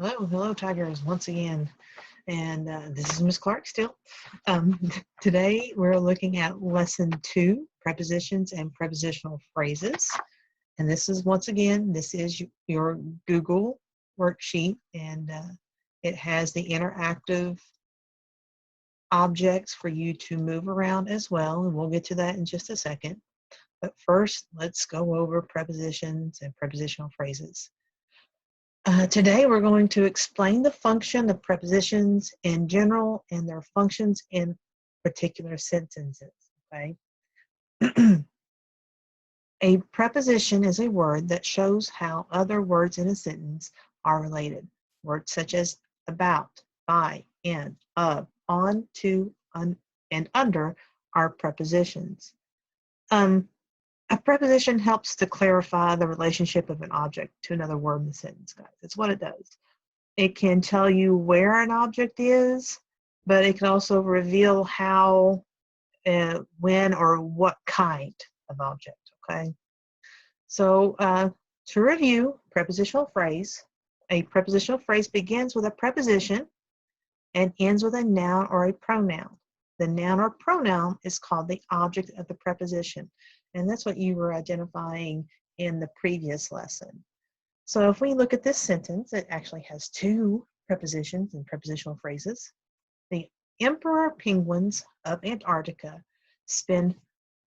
Hello, Tigers, once again. And this is Miss Clark still. Um, Today we're looking at lesson 2, prepositions and prepositional phrases. And this is, once again, this is your Google worksheet, and it has the interactive objects for you to move around as well. And we'll get to that in just a second. But first, let's go over prepositions and prepositional phrases. Today we're going to explain the function of prepositions in general and their functions in particular sentences. Okay. A preposition is a word that shows how other words in a sentence are related. Words such as about, by, in, of, on, to, and under are prepositions. A preposition helps to clarify the relationship of an object to another word in the sentence, guys. That's what it does. It can tell you where an object is, but it can also reveal how, when, or what kind of object, okay? So to review, prepositional phrase. A prepositional phrase begins with a preposition and ends with a noun or a pronoun. The noun or pronoun is called the object of the preposition. And that's what you were identifying in the previous lesson. So if we look at this sentence, it actually has 2 prepositions and prepositional phrases. The emperor penguins of Antarctica spend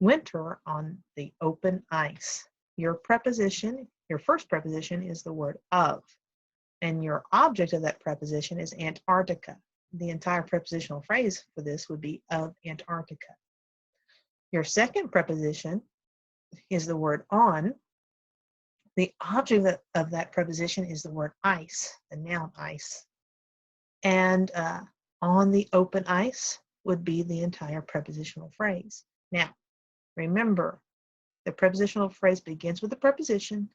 winter on the open ice. Your preposition, your first preposition is the word of, and your object of that preposition is Antarctica. The entire prepositional phrase for this would be of Antarctica. Your second preposition is the word on. The object of that preposition is the word ice, the noun ice. And on the open ice would be the entire prepositional phrase. Now, remember, the prepositional phrase begins with the preposition,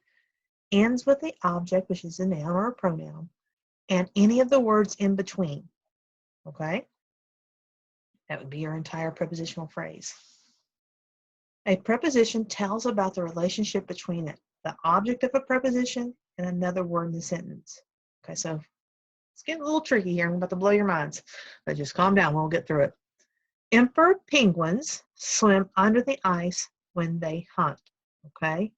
ends with the object, which is a noun or a pronoun, and any of the words in between. Okay? That would be your entire prepositional phrase. A preposition tells about the relationship between the object of a preposition and another word in the sentence. Okay, so it's getting a little tricky here. I'm about to blow your minds, but just calm down. We'll get through it. Emperor penguins swim under the ice when they hunt. Okay?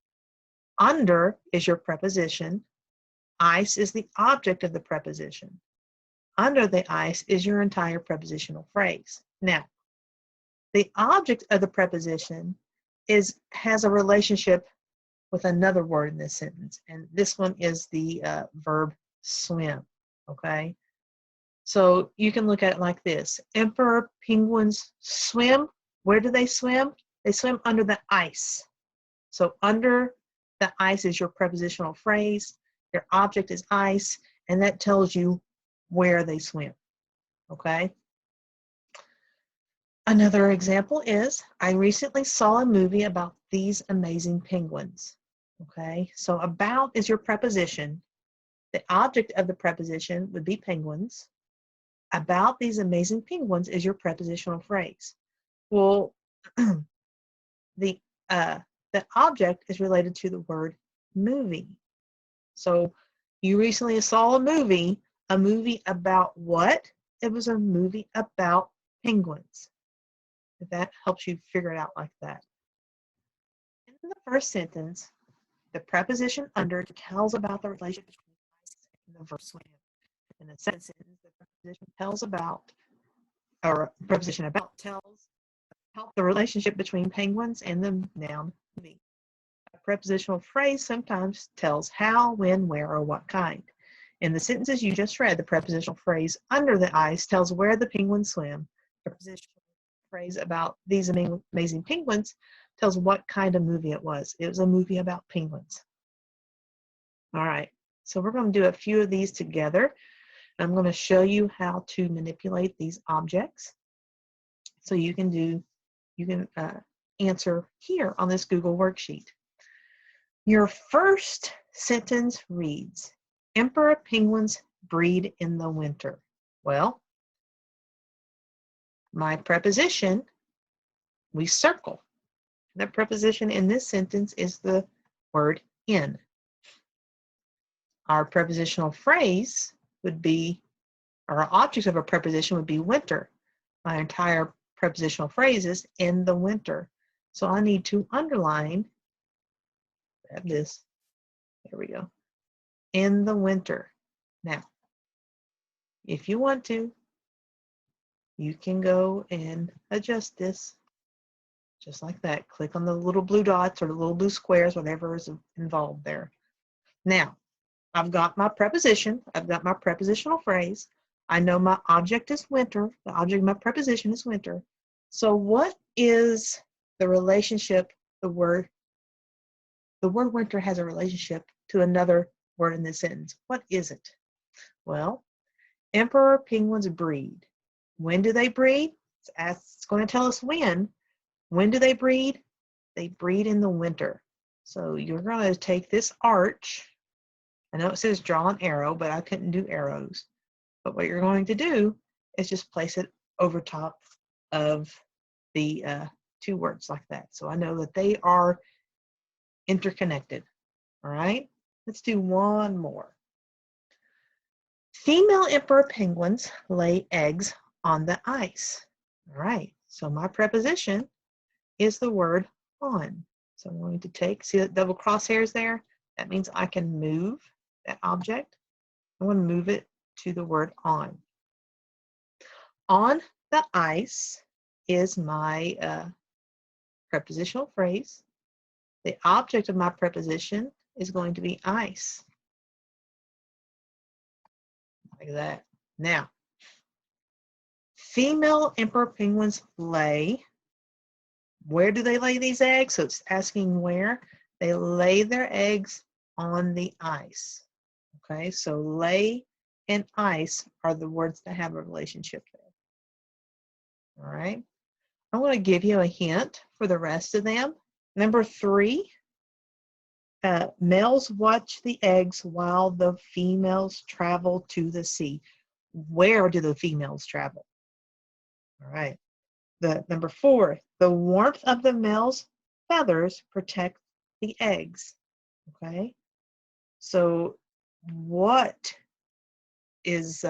Under is your preposition. Ice is the object of the preposition. Under the ice is your entire prepositional phrase. Now, the object of the preposition has a relationship with another word in this sentence, and this one is the verb swim. Okay, so you can look at it like this: emperor penguins swim. Where do they swim? They swim under the ice. So under the ice is your prepositional phrase. Your object is ice, and that tells you where they swim. Okay. Another example is, I recently saw a movie about these amazing penguins. Okay, so about is your preposition. The object of the preposition would be penguins. About these amazing penguins is your prepositional phrase. Well, the object is related to the word movie. So you recently saw a movie about what? It was a movie about penguins. If that helps you figure it out like that. In the first sentence, the preposition under tells about the relationship between ice and the verb swim. In the second sentence, the preposition tells about, or preposition about tells about the relationship between penguins and the noun movie. A prepositional phrase sometimes tells how, when, where, or what kind. In the sentences you just read, the prepositional phrase under the ice tells where the penguins swim. The prepositional phrase about these amazing penguins tells what kind of movie it was. It was a movie about penguins. All right, so we're going to do a few of these together. I'm going to show you how to manipulate these objects. So you can answer here on this Google worksheet. Your first sentence reads, emperor penguins breed in the winter. Well, my preposition, we circle. The preposition in this sentence is the word in. Our prepositional phrase would be, or objects of a preposition would be winter. My entire prepositional phrase is in the winter. So I need to underline, grab this, there we go, in the winter. Now, if you want to, you can go and adjust this just like that. Click on the little blue dots or the little blue squares, whatever is involved there. Now, I've got my preposition. I've got my prepositional phrase. I know my object is winter. The object of my preposition is winter. So what is the relationship, the word winter has a relationship to another word in this sentence? What is it? Well, emperor penguins breed. When do they breed? It's going to tell us when. When do they breed? They breed in the winter. So you're going to take this arch. I know it says draw an arrow, but I couldn't do arrows. But what you're going to do is just place it over top of the two words like that. So I know that they are interconnected. All right, let's do one more. Female emperor penguins lay eggs on the ice. All right, so my preposition is the word on. So I'm going to take, see that double crosshairs there? That means I can move that object. I want to move it to the word on. On the ice is my prepositional phrase. The object of my preposition is going to be ice. Like that. Now, female emperor penguins lay. Where do they lay these eggs? So it's asking where. They lay their eggs on the ice. Okay, so lay and ice are the words that have a relationship there. All right. I'm going to give you a hint for the rest of them. Number 3, males watch the eggs while the females travel to the sea. Where do the females travel? All right. Number 4, the warmth of the male's feathers protect the eggs. Okay. So what is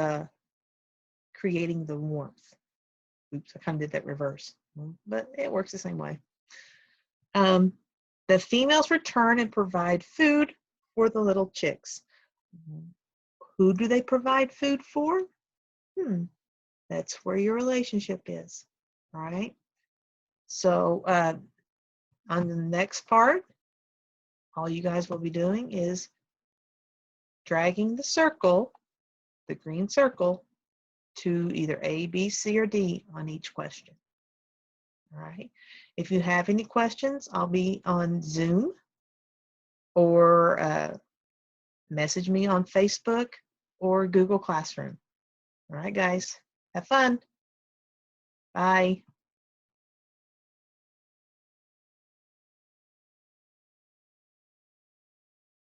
creating the warmth? Oops, I kind of did that reverse, but it works the same way. The females return and provide food for the little chicks. Who do they provide food for? That's where your relationship is. All right. So on the next part, all you guys will be doing is dragging the circle, the green circle, to either A, B, C, or D on each question. All right. If you have any questions, I'll be on Zoom or message me on Facebook or Google Classroom. All right, guys. Have fun. Bye.